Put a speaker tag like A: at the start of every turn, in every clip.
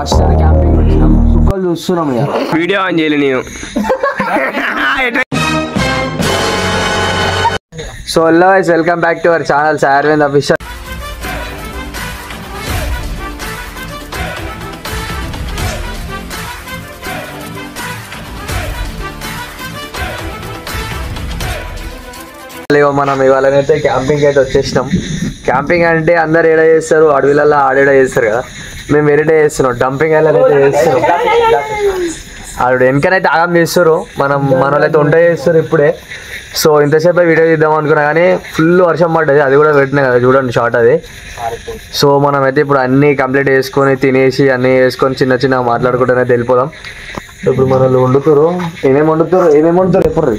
A: First సారి camping వచ్చినాం, సుక్కలు చూస్తున్నాం.
B: వీడియో ఆన్ చేయలే నేను.
A: So welcome back to our channel Sarvind official. మనం ఇవాళనైతే క్యాంపింగ్ అయితే వచ్చేసినాం. క్యాంపింగ్ అంటే అందరు ఏడా చేస్తారు, అడవిలలో ఆడేడా చేస్తారు కదా, మేము వేరేడే చేస్తున్నాం. డంపింగ్ అయితే చేస్తున్నాం. ఆవిడ వెనకనైతే ఆగం చేస్తారు, మనోళ్ళైతే వంట చేస్తారు ఇప్పుడే. సో ఇంతసేపు వీడియో తీద్దాం అనుకున్నా కానీ ఫుల్ వర్షం పడ్డది, అది కూడా పెట్టినా కదా చూడండి షార్ట్ అది. సో మనం అయితే ఇప్పుడు అన్నీ కంప్లీట్ చేసుకొని తినేసి అన్నీ వేసుకొని చిన్న చిన్న మాట్లాడుకుంటూనే వెళ్ళిపోదాం. ఇప్పుడు మనల్ని వండుతారు, ఏమేమి వండుతారు ఎప్పుడు?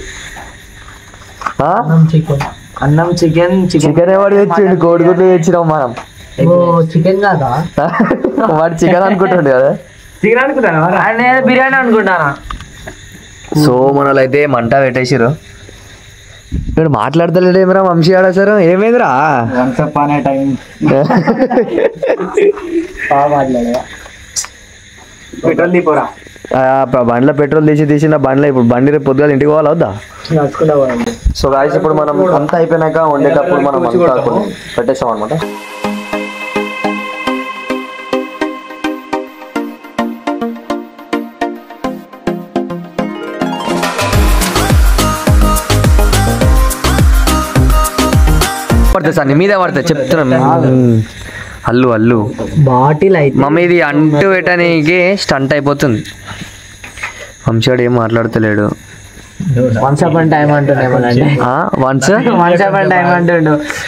C: అన్నం చికెన్
A: ఎవడు తెచ్చిండు? కోడిగుడ్లు తెచ్చినాం మనం.
C: చికెన్ కాదా
A: వాడు చికెన్ అనుకుంటుండే కదా,
C: చికెన్ అనుకుంటాను, బిర్యానీ అనుకుంటానా.
A: సో మనలో అయితే మంట పెట్టేసారు. ఇక్కడ మాట్లాడతలేడు ఏమరా వంశీ ఆడ సార్, ఏమైందిరా?
C: పెట్రోల్ తీపోరా,
A: బండ్లో పెట్రోల్ తీసి నా బండ్లో ఇప్పుడు బండి రేపు పొద్దుగా ఇంటికి పోవాలి వద్దా? సో గాయస్ ఇప్పుడు మనం అంతా అయిపోయినాక వండేటప్పుడు మనం అంతా పెట్టేస్తాం అనమాట. పడుతుంది సార్, నీ మీద పడుతుంది చెప్తున్నా. అల్లు
C: బాటిల్ అయితే
A: మమ్మీ ఇది అంటు పెట్టడానికి స్టంట్ అయిపోతుంది. వంశాడు ఏం మాట్లాడతలేడు.
C: వన్స్ అపాన్ టైం అంటుండే,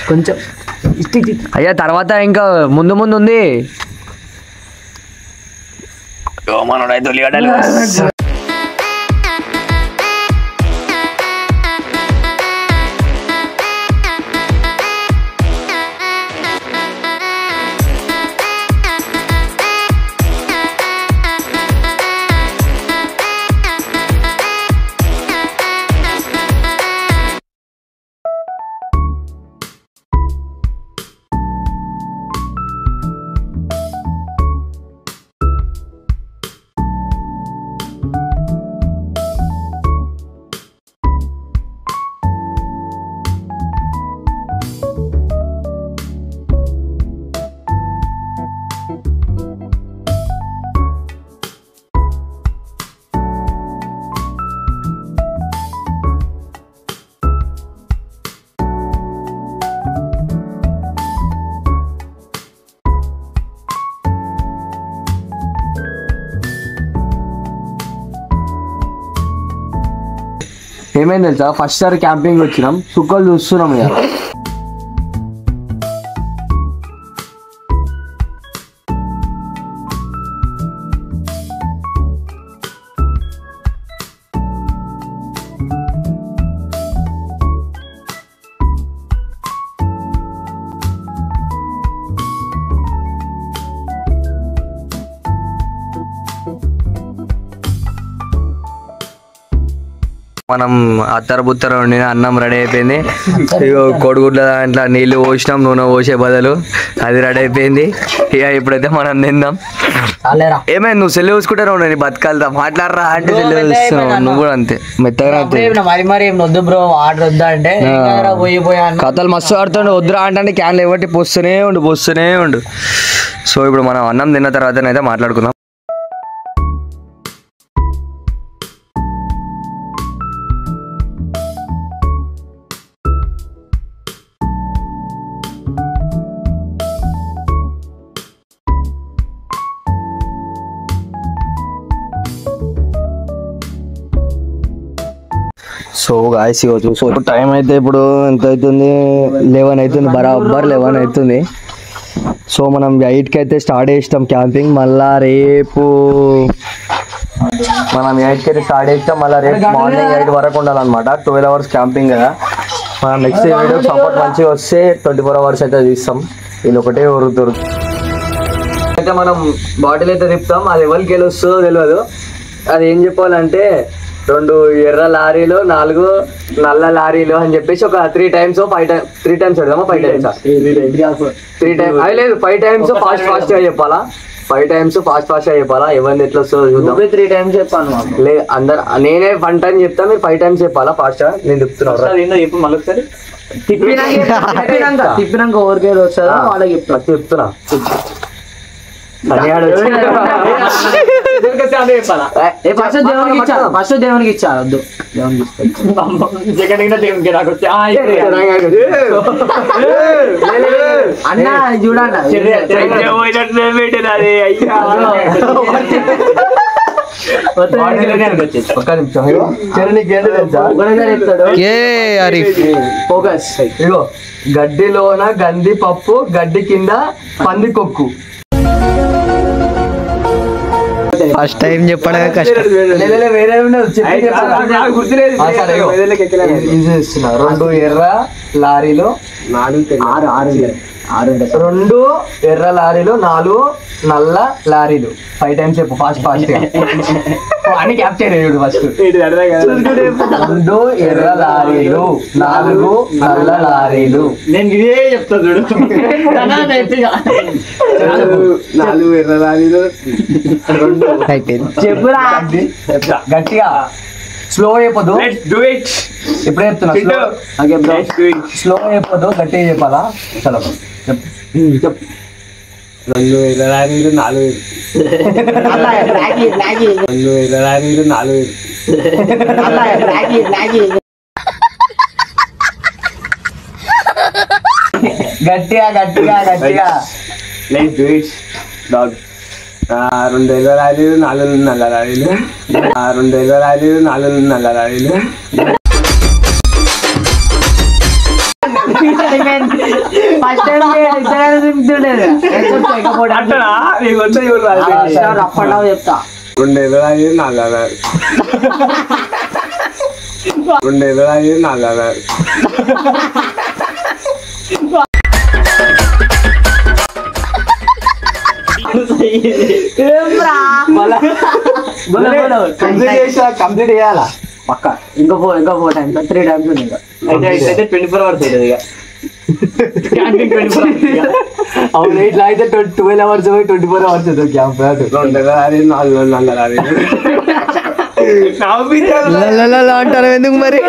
C: కొంచెం
A: అయ్యా తర్వాత ఇంకా ముందు ఉంది. ఏమైంది తెలుసా, ఫస్ట్ సారి క్యాంపింగ్ వచ్చినాం, సుక్కలు చూస్తున్నాం. మనం అత్తర బుత్తర వండిన అన్నం రెడీ అయిపోయింది. ఇక కోడిగుడ్ల దాంట్లో నీళ్ళు పోసినాం, నూనె పోసే బదులు అది రెడీ అయిపోయింది. ఇక ఇప్పుడైతే మనం తిందాం. ఏమైంది నువ్వు సెల్లు చూసుకుంటారా ఉండే, నీ బతకాలతో మాట్లాడరా అంటే సెల్లు చూస్తున్నావు నువ్వు కూడా అంతే మెత్తగా.
C: మరి వద్దు బ్రో ఆర్డర్ వద్దా అంటే
A: కథలు మస్తు ఆడుతుండే, వద్దురా అంటే క్యాన్లు ఇవ్వటి పోస్తూనే ఉండు. సో ఇప్పుడు మనం అన్నం తిన్న తర్వాతనైతే మాట్లాడుకుందాం. సో గాయస్ చూసు టైం అయితే ఇప్పుడు ఎంత అవుతుంది, 11 అవుతుంది, బరాబర్ 11 అవుతుంది. సో మనం 8కి అయితే స్టార్ట్ చేస్తాం క్యాంపింగ్. మళ్ళా రేపు మనం 8కి అయితే స్టార్ట్ చేస్తాం, మళ్ళీ రేపు మార్నింగ్ 8 వరకు ఉండాలన్నమాట. 12 అవర్స్ క్యాంపింగ్ కదా. మనం నెక్స్ట్ వీడియో సపోర్ట్ మంచిగా వస్తే 24 అవర్స్ అయితే తీస్తాం. వీళ్ళు ఒకటే ఊరుతారు అయితే మనం బాటిల్ అయితే తిప్పుతాం. అది ఎవరికి గెలుస్తుందో తెలియదు. అది ఏం చెప్పాలంటే 2 ఎర్ర లారీలు 4 నల్ల లారీలు అని చెప్పేసి ఒక 3 times 3 times పెడదామా? 5 times 3 times లేదు 5 times ఫాస్ట్ గా చెప్పాలా? 5 times ఫాస్ట్ గా చెప్పాలా, ఎవరిని ఎట్లా వస్తుందో చూద్దాం.
C: 3 times చెప్పాను మాకు.
A: లేదు అందరు నేనే 1 time చెప్తా, మీరు 5 times చెప్పాలా ఫాస్ట్ గా. నేను చెప్తున్నాను
B: చెప్పు మళ్ళీ ఒకసారి.
C: తిప్పినాక ఎవరికైతే వస్తుందో వాళ్ళకి చెప్తాను.
A: చెప్తున్నా
C: ఫస్ట్ దేవునికి ఇచ్చారు వద్దు, దేవునికి
B: సెకండ్ దేవునికి నాకు వచ్చి
C: అన్న చూడండి
A: ఒక్క నిమిషం. చెరు నీకేంటి తెలుసా?
C: ఫోకస్.
A: ఇగో గడ్డిలోన గంది పప్పు, గడ్డి కింద పంది కొక్కు.
C: ఫస్ట్ టైం చెప్పడమే కష్టం.
A: వేరే గుర్తులేదు. 2 ఎర్ర లారీలు 2 ఎర్ర లారీలు 4 నల్ల లారీలు. 5 times చెప్పు ఫాస్ట్ గా అని క్యాప్చర్ అయ్యాడు ఫస్ట్. 2 ఎర్ర లారీలు 4 నల్ల లారీలు.
B: నేను ఇదే చెప్తా చూడు. 4 ఎర్ర లారీలు
A: 2
C: చెప్పురా
A: గట్టిగా స్లో అయిపోదు. ఇప్పుడే చెప్తున్నా స్లో అయిపోదు, గట్టిగా చెప్పాలా. చలో చెప్పు.
B: 2 ఎర్ర లారీలు 4 2 ఎర్ర లారీలు 4
A: గట్టిగా
B: లైక్ డూ ఇట్ డాగ్. 2 ఎర్ర లారీలు 4 నల్ల లారీలు 2 ఎర్ర లారీలు 4 నల్ల లారీలు.
C: చెప్తా
B: 2 ఎర్ర లారీలు 4 లారీలు 2 ఎర్ర లారీలు 4 లారీలు.
A: కంప్లీట్ చేయాలా
C: పక్క. ఇంకో 4 times 3 times ఉంది ఇంకా.
B: అయితే 24 hours అవుతుంది ఇక.
A: అవును ఇట్లా అయితే 12 hours 24 hours క్యాంప్.
B: 2 ఎర్ర లారీలు 4 నల్ల లారీలు.
C: అంటారు ఎందుకు మరి?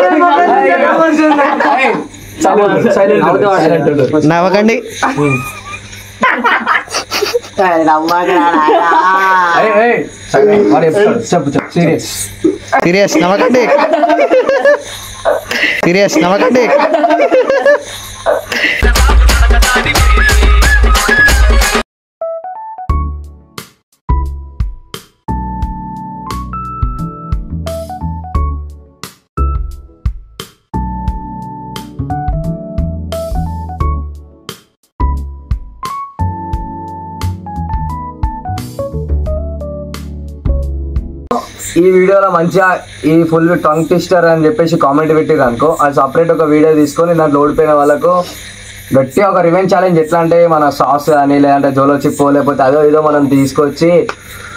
C: నవ్వకండి.
A: చెప్పు
C: సీరియస్ నవ్వకండి.
A: ఈ వీడియోలో మంచిగా ఈ ఫుల్ టంగ్ ట్విస్టర్ అని చెప్పేసి కామెంట్ పెట్టిరు అనుకో, అది సపరేట్ ఒక వీడియో తీసుకొని దాంట్లో ఓడిపోయిన వాళ్ళకు గట్టిగా ఒక రివెంజ్ ఛాలెంజ్. ఎట్లా అంటే మన సాస్ కానీ లేదంటే జోలో చిప్పో లేకపోతే అదో ఏదో మనం తీసుకొచ్చి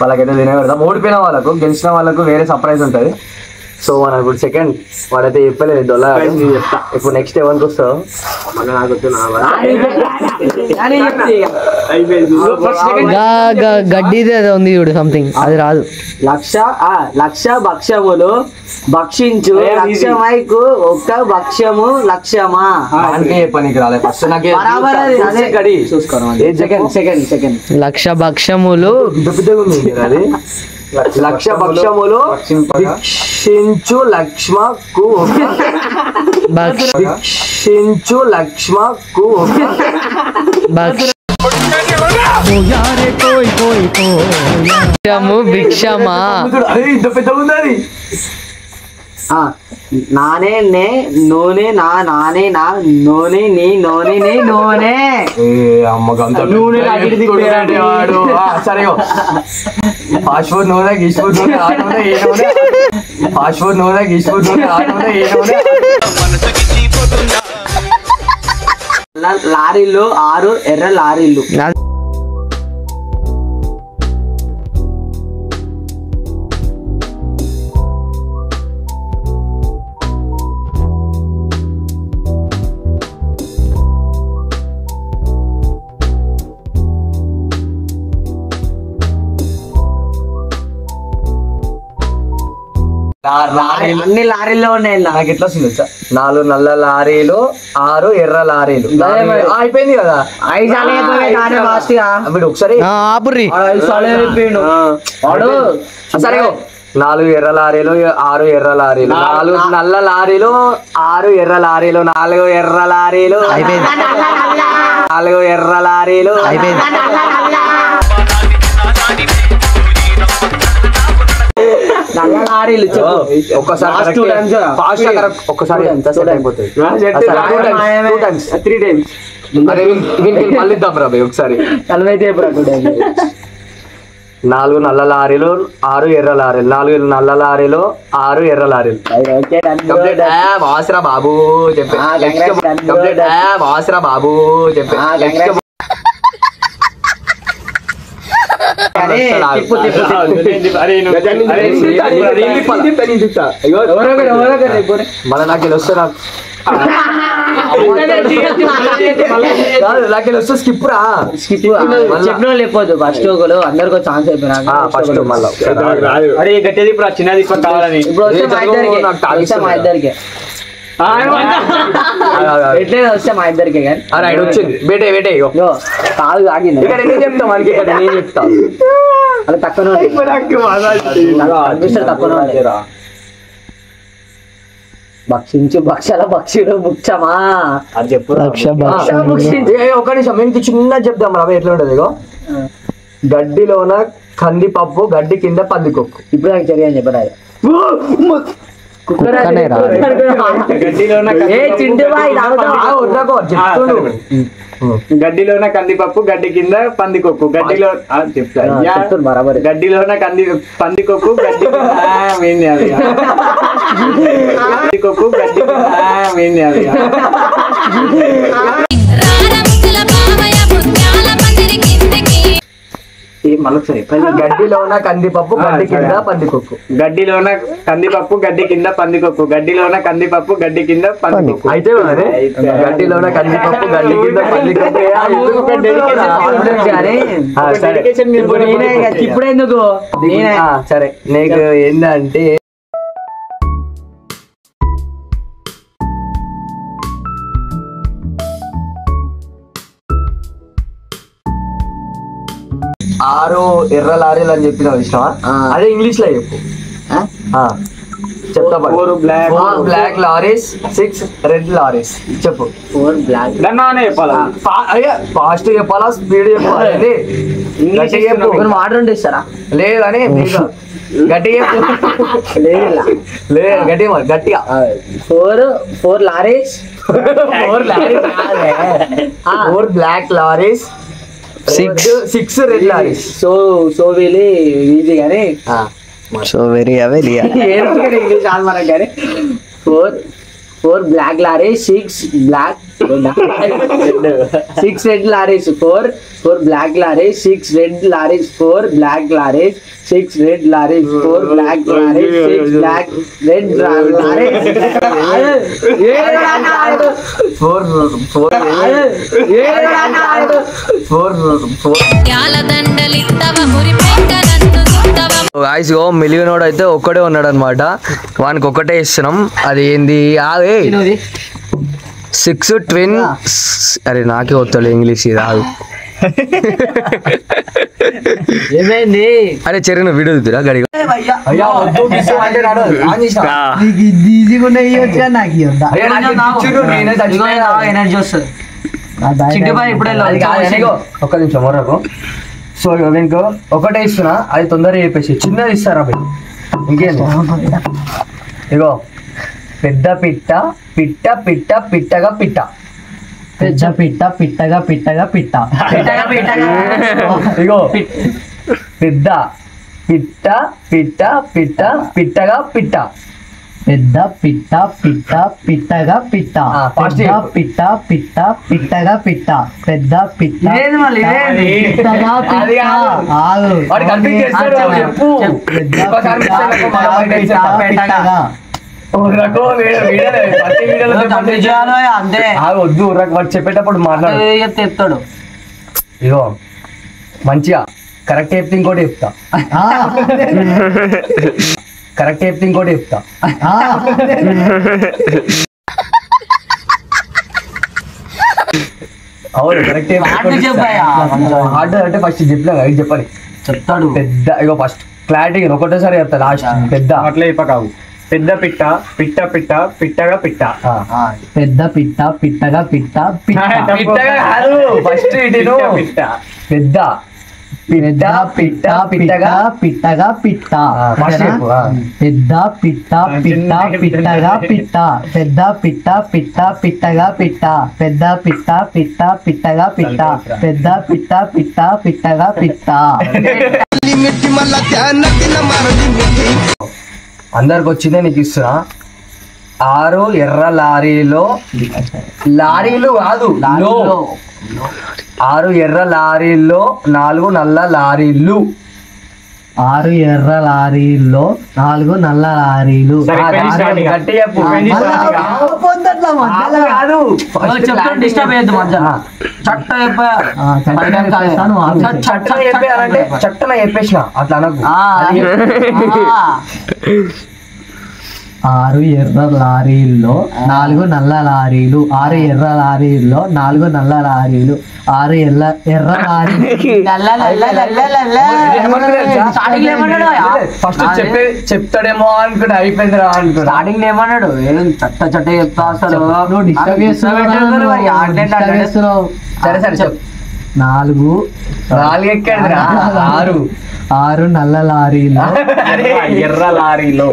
A: వాళ్ళకైతే తినబెడతాం. ఓడిపోయిన వాళ్ళకు, గెలిచిన వాళ్ళకు వేరే సర్ప్రైజ్ ఉంటుంది. సో మనం ఇప్పుడు సెకండ్ వాడైతే చెప్పలేదు దొల్ల చెప్తా. ఇప్పుడు నెక్స్ట్ ఎవరికి వస్తావు మళ్ళీ నాకు
C: గడ్డిదే ఉంది చూడు సంథింగ్, అది రాదు.
D: లక్ష భక్ష్యములు భక్షించు లక్ష్యమైకు ఒక్క భక్ష్యము లక్ష్యమా.
A: పనికి రాలేదు ఫస్ట్ నాకు
D: సెకండ్
C: లక్ష భక్ష్యములు
A: అది. లక్ష భక్ష్యములు భక్షించు లక్ష్మకు భక్షించు లక్ష్మకు
C: భక్ష్యము భిక్షమా.
A: ఇంత పెద్ద ఉంది.
D: నానే నే నూనె నా నానే నా నూనె నీ నూనె నీ నూనె.
A: నూనె వాడు సరే ఫాస్ట్ ఫుడ్ నూనె గిస్ ఫుడ్ నూనె ఆ నూనె ఏ నూనె ఫాస్ట్ ఫుడ్ నూనె గిస్ ఫుడ్ నూనె ఆ నూనె ఏ నూనె.
D: లారీలు 6 ఎర్ర లారీలు. అన్ని లారీల్లో ఉన్నాయి
A: నాకు ఎట్లా వస్తుంది తెలుసా? 4 నల్ల లారీలు 6 ఎర్ర లారీలు. అయిపోయింది కదా.
D: 5 సార్లు చెప్పాడు ఫాస్ట్ గా.
A: వీడు ఒకసారి
C: ఆపుర్రి
D: 5 సార్లు చెప్పిండు వాడు.
A: సరే 4 ఎర్ర లారీలు 6 ఎర్ర లారీలు 4 నల్ల లారీలు 6 ఎర్ర లారీలు 4 ఎర్ర లారీలు
C: అయిపోయింది
A: 4 ఎర్ర లారీలు
C: అయిపోయింది.
D: నల్ల లారీలు చెప్పు.
A: ఒక్కసారి
D: Last two times కదా?
A: ఒక్కసారి ఎంత సెట్ అయిపోతుంది.
B: 3 times.
A: అరే వీనికి మళ్ళీ ఇద్దాం రా భయ్ ఒకసారి.
D: 40 చెప్పు
A: 4 నల్ల లారీలు 6 ఎర్ర లారీలు 4 నల్ల లారీలు 6 ఎర్ర లారీలు. వాసరా బాబు చెప్పే వాసరా బాబు చెప్పే. మళ్ళీ నాకు వస్తే నాకు వస్తే స్కిప్ రా.
D: చెప్పిన లేకపోదు ఫస్ట్ ఒకరు అందరికి ఛాన్స్ అయిపోయినా
A: ఫస్ట్ మళ్ళీ
B: అరే గట్టిది ఇప్పుడు చిన్నది ఇప్పుడు కావాలని.
D: ఇప్పుడు వస్తే మా ఇద్దరికి మా ఇద్దరికి ఎట్లే వస్తే మా ఇద్దరికి కానీ
A: రైట్ వచ్చింది. బేటే బేటే ఇగో
D: కాదు ఆగింది
A: ఇక్కడ ఎందుకు చెప్తాం మనకి, ఇక్కడ నేను చెప్తా.
D: అది తక్కువ తక్కువ భక్షించు భక్షల భక్షుడు ముఖ్యమా
B: అది చెప్పు.
A: ఒక నిమిషం మేము చిన్న చెప్తాం రా ఎట్లా ఉంటుంది. ఇగో గడ్డిలోన కందిపప్పు గడ్డి కింద పందికొక్కు.
D: ఇప్పుడు నాకు చర్య అని చెప్పరా
B: గడ్డిలోన కందిపప్పు గడ్డి కింద పందికొక్కు. గడ్డిలో
D: బరాబర్
B: గడ్డిలోన పందికొక్కు గడ్డి పందికొక్కు గడ్డి
A: గడ్డిలోన కందిపప్పు గడ్డి కింద పందికొక్కు.
B: గడ్డిలోన కందిపప్పు గడ్డి కింద పందికొక్కు. గడ్డిలోన కందిపప్పు గడ్డి కింద పందికొక్కు.
A: అయితే గడ్డిలోన కందిపప్పు గడ్డి కింద పందికొక్కు.
D: ఇప్పుడు ఎందుకు
A: సరే నీకు ఏంటంటే ఆరు ఎర్ర లారీలు అని చెప్పిన విషయమా? అదే ఇంగ్లీష్ లో చెప్పు. చెప్తా.
B: 4
A: బ్లాక్ లారీస్ 6 రెడ్ లారీస్ చెప్పు.
D: 4 బ్లాక్
B: చెప్పాలా?
A: ఫాస్ట్ చెప్పాలా స్పీడ్ చెప్పాలా?
D: వాటర్ ఉంటే ఇస్తారా?
A: లేదు అని గట్టిగా
D: లేదు
A: లేదు గట్టిగా గట్టిగా
D: 4 lorries
A: 4 black lorries 6 red lorries.
D: So వీళ్ళు ఈజీ కానీ
C: సో వెరీ అవెలియా
D: ఇంగ్లీష్ ఆల్ మనకు కానీ 4 black lorries 6 black 6 red lorries 4 black lorries 6 red lorries 4 black lorries 6 red lorries 4 black lorries 6 black red lorries
A: 4 మిలియనోడు అయితే ఒక్కడే ఉన్నాడు అనమాట. వానికి ఒక్కటే ఇస్తున్నాం. అది ఏంది 6 ట్విన్. అరే నాకే వస్తలే ఇంగ్లీష్ ఇది రాదు.
D: ఏమైంది?
A: అరే చెరిన వీడియో దిద్దురా గడిగా.
D: ఎనర్జీ వస్తుంది.
A: ఒక్క నిమిషం మొరకు. సో ఇంకో ఒకటే ఇస్తున్నా, అది తొందరగా చెప్పేసి చిన్నది ఇస్తారా అబ్బాయి. ఇంకేంది ఇగో పెద్ద పిట్ట పిట్ట పిట్ట పిట్టగా పిట్ట.
D: పెద్ద పిట్ట పిట్టగా పిట్టగా పిట్ట.
A: ఇగో పెద్ద పిట్ట పిట్ట పిట్ట పిట్టగా పిట్ట.
D: పెద్ద పిట్ట పిట్ట పిట్టగా పిట్ట. పెద్ద పిట్ట పిట్ట పిట్టగా పిట్ట. పెద్ద పిట్ట పిట్టగా పిట్టగా.
A: అంతే వద్దు వాడు చెప్పేటప్పుడు మాట్లాడు
D: చెప్తాడు.
A: ఇగో మంచిగా కరెక్ట్ చెప్తే ఇంకోటి చెప్తా. కరెక్ట్ చెప్తే ఇంకోటి చెప్తా. అవును కరెక్ట్ హార్డ్ అంటే ఫస్ట్ చెప్పినా ఇది చెప్పాలి
D: చెప్తాడు
A: పెద్ద ఇగో ఫస్ట్ క్లారిటీ ఒకటేసారి చెప్తా లాస్ట్ పెద్ద
B: అట్లా చెప్పకావు. పెద్ద పిట్ట పిట్ట పిట్ట పిట్టగా పిట్ట.
D: పెద్ద పిట్ట పిట్టగా పిట్ట
A: పిట్టగా కాదు ఫస్ట్ ఇటు
B: పిట్ట
A: పెద్ద
D: పెద్ద పిట్ట పిట్టగా పిట్టగా పిట్ట
A: ఫస్ట్ చెప్పు
D: పెద్ద పిట్ట పిట్ట పిట్టగా పిట్ట పెద్ద పిట్ట పిట్ట పిట్టగా పిట్ట పెద్ద పిట్ట పిట్ట పిట్టగా పిట్ట పెద్ద పిట్ట పిట్ట పిట్టగా పిట్ట.
A: అందరికి వచ్చిందే నీకు ఇస్తున్నా. 6 ఎర్ర లారీలు కాదు 6 ఎర్ర లారీల్లో 4 నల్ల లారీలు.
D: 6 ఎర్ర లారీల్లో 4 నల్ల లారీలు.
A: గట్టి చెప్పు కాదు చట్టన చెప్పేసిన అట్లా అనకు.
D: 6 ఎర్ర లారీల్లో 4 నల్ల లారీలు. 6 ఎర్ర లారీల్లో 4 నల్ల లారీలు. 6 ఎర్ర లారీలు
A: ఫస్ట్ చెప్తాడేమో అనుకున్నా అయిపోయిందిరా అనుకున్నా.
D: స్టార్టింగ్ ఏమన్నాడు చట్ట చట్ట చెప్తా అసలు నువ్వు డిస్టర్బ్ చేస్తున్నావు.
A: సరే సరే చెప్పు.
D: 4
A: ఎక్కడిదిరా
D: 6 నల్ల లారీలు.
B: ఎర్ర లారీలో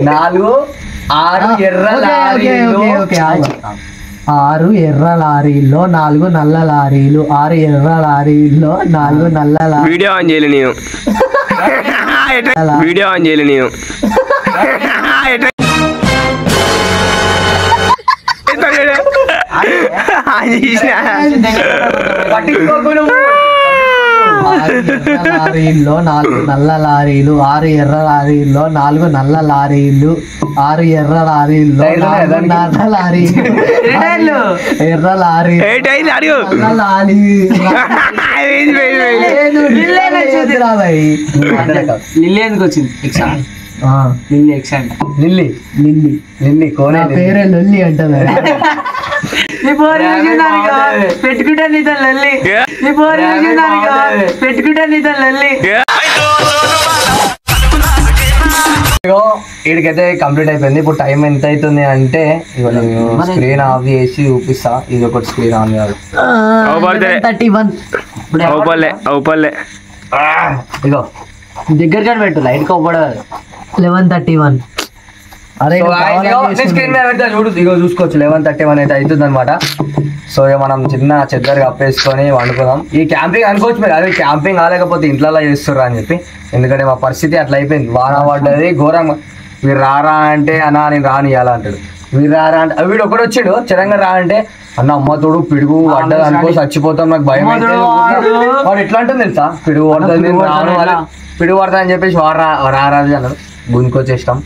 A: 6 ఎర్ర లారీలు.
D: 6 ఎర్ర లారీల్లో 4 నల్ల లారీలు. 6 ఎర్ర లారీల్లో 4 నల్ల లారీలు.
C: వీడియో ఆన్ చేయలే నేను వీడియో ఆన్ చేయలే నేను
D: లారీల్లో 4 నల్ల లారీలు. 6 ఎర్ర లారీల్లో 4 నల్ల లారీలు. 6 ఎర్ర లారీల్లో 4 నల్ల లారీలు. ఎర్ర లారీ నల్ల లారీ
B: లిల్లీ ఎందుకు వచ్చింది? లిల్లీ ఎక్సెంట్
A: లిల్లీ
D: లిల్లీ
A: లిల్లీ కోనే
D: పేరే లొల్లి అంటది.
B: పెట్టుకుంటే నీతో లల్లి పెట్టుకుంటే నీతో లల్లి.
A: వీడికైతే కంప్లీట్ అయిపోయింది. ఇప్పుడు టైం ఎంత అవుతుంది అంటే ఇక నేను స్క్రీన్ ఆఫ్ చేసి చూపిస్తా. ఇది ఒకటి స్క్రీన్ ఆన్ కాదు.
D: 11:31
A: ఇగో
D: దగ్గర పెట్టు లైట్ కోపడదు. 11:31 అరే
A: స్క్రీన్ మీద పెడతా చూడు. ఇగో చూసుకోవచ్చు 11:31 అయితే అవుతుంది అనమాట. సో ఇక మనం చిన్న చెద్దరు కప్పేసుకొని వండుకుందాం. ఈ క్యాంపింగ్ అనుకోవచ్చు మీరు, అదే క్యాంపింగ్ కాలేకపోతే ఇంట్లో చేస్తుర్రా అని చెప్పి. ఎందుకంటే మా పరిస్థితి అట్లా అయిపోయింది. వాన పడ్డది ఘోరంగా. మీరు రారా అంటే అన్న నేను రానియాలా అంటాడు. మీరు రారా అంటే వీడు ఒకటి వచ్చాడు చిరంగా రా అంటే అన్న అమ్మ తోడు పిడుగు పడ్డది అనుకో చచ్చిపోతాం నాకు భయం అయితే. వాడు ఎట్లా అంటుంది తెలుసా, పిడుగు పడుతుంది పిడుగు పడుతుంది అని చెప్పేసి వాడు రారాదు అన్నాడు. గుంజుకొచ్చేసినాం.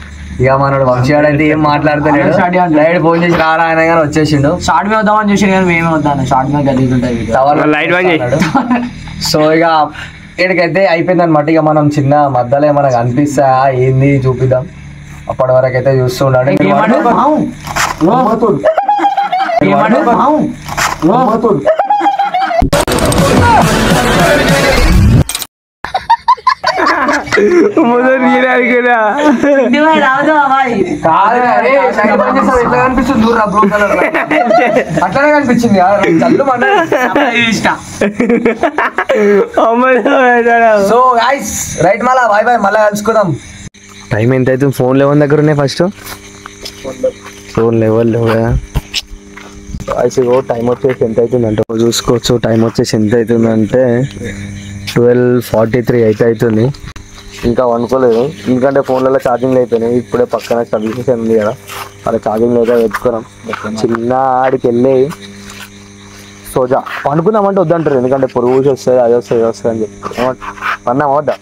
A: ఇక మనోడు వంశీవాడు అయితే ఏం మాట్లాడుతున్నాడు. లైట్ ఫోన్ చేసి రారా అయినా కానీ వచ్చేసిండు.
D: షార్ట్ మీద వద్దామని చూసి కానీ మేమే వద్దాను. షార్ట్ మీద గదిగుంటాయి.
A: సో ఇక వీడికైతే అయిపోయింది అనమాట. ఇక మనం చిన్న మధ్యలో మనకు అనిపిస్తా ఏంది చూపిద్దాం. అప్పటి వరకు అయితే చూస్తూ ఉన్నాడు. అట్లానే కనిపించింది సో గైస్ రైట్ మళ్ళా బాయ్ బాయ్ మళ్ళా కలుసుకుందాం. టైం ఎంత అవుతుంది? ఫోన్ లెవెల్ దగ్గర ఉన్నాయి. ఫస్ట్ ఫోన్ లెవెల్ టైం వచ్చేసి ఎంత అవుతుందంటే చూసుకోవచ్చు. టైం వచ్చేసి ఎంత అవుతుందంటే 12:43 అయితే అవుతుంది. ఇంకా అనుకోలేదు ఎందుకంటే ఫోన్లలో ఛార్జింగ్ అయిపోయినాయి. ఇప్పుడే పక్కన సర్వీసెస్ ఉంది కదా, అలా ఛార్జింగ్ అయితే పెట్టుకున్నాం. చిన్న ఆడికి వెళ్ళి సోజా అనుకుందామంటే వద్దంటారు. ఎందుకంటే పురుగు వస్తుంది అది వస్తుంది ఇది వస్తుంది అని చెప్పి అన్నా వద్దా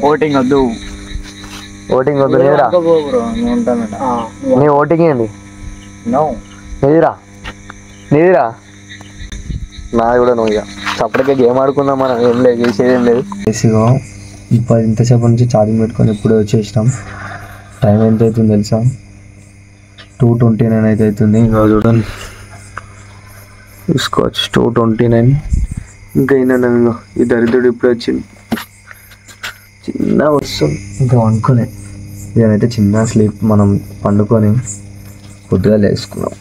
B: ఓటింగ్ వద్దు
A: ఓటింగ్ వద్దు. లేదురా నీ ఓటింగ్ ఏంది? నీదిరా నీదిరా నాది కూడా నువ్వు. ఇక అప్పటికే గేమ్ ఆడుకుందాం మనం. ఏం లేదు చేసేది ఏం లేదు. ఇంతసేపు నుంచి ఛార్జింగ్ పెట్టుకొని ఇప్పుడే వచ్చేసినాం. టైం ఎంత అవుతుంది తెలుసా? 2:29 అయితే అవుతుంది. ఇంకా చూడండి చూసుకోవచ్చు 2:29. ఇంకా అయినా ఈ దరిద్రుడు ఇప్పుడు వచ్చింది. చిన్న వస్తుంది ఇంకా వండుకోలే. ఇదైతే చిన్న స్లీప్, మనం పండుకొని పొద్దుగా లేసుకున్నాం.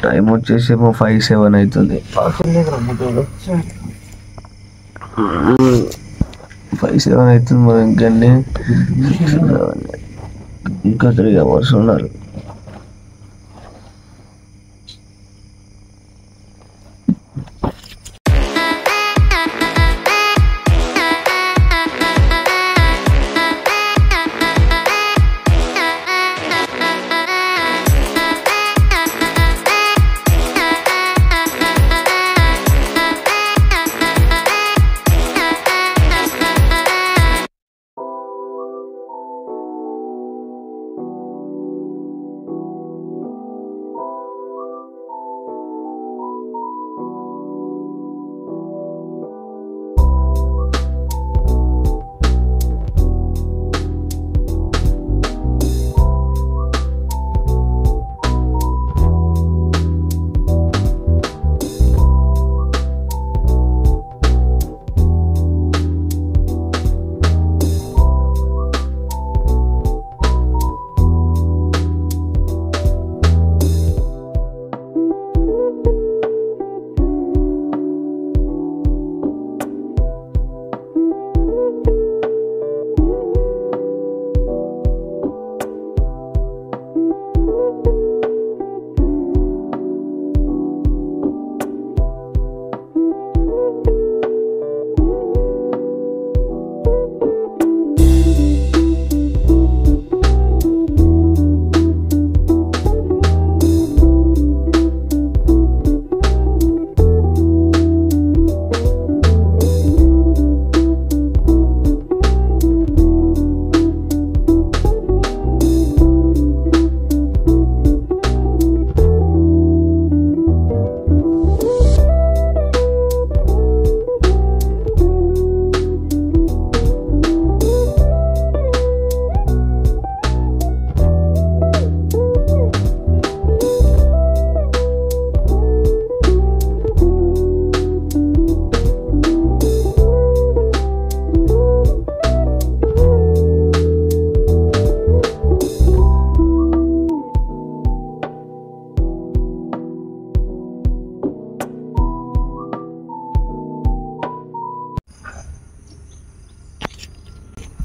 A: టైం వచ్చేసి 5:07 అవుతుంది. 5:07 అవుతుంది. మనం ఇంకా 3 hours ఉన్నారు.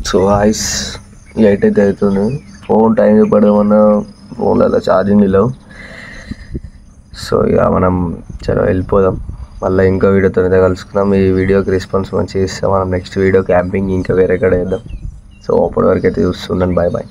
A: సో వాయిస్ 8 అయితే అవుతుంది. ఫోన్ టైం చూపడమన్నా ఫోన్లలో ఛార్జింగ్ లేవు. సో ఇక మనం చలో వెళ్ళిపోదాం. మళ్ళీ ఇంకో వీడియోతో అయితే కలుసుకుందాం. ఈ వీడియోకి రెస్పాన్స్ మంచిగా ఇస్తాం. మనం నెక్స్ట్ వీడియో క్యాంపింగ్ ఇంకా వేరే కడ వేద్దాం. సో అప్పటి వరకు అయితే చూస్తుండండి. Bye bye.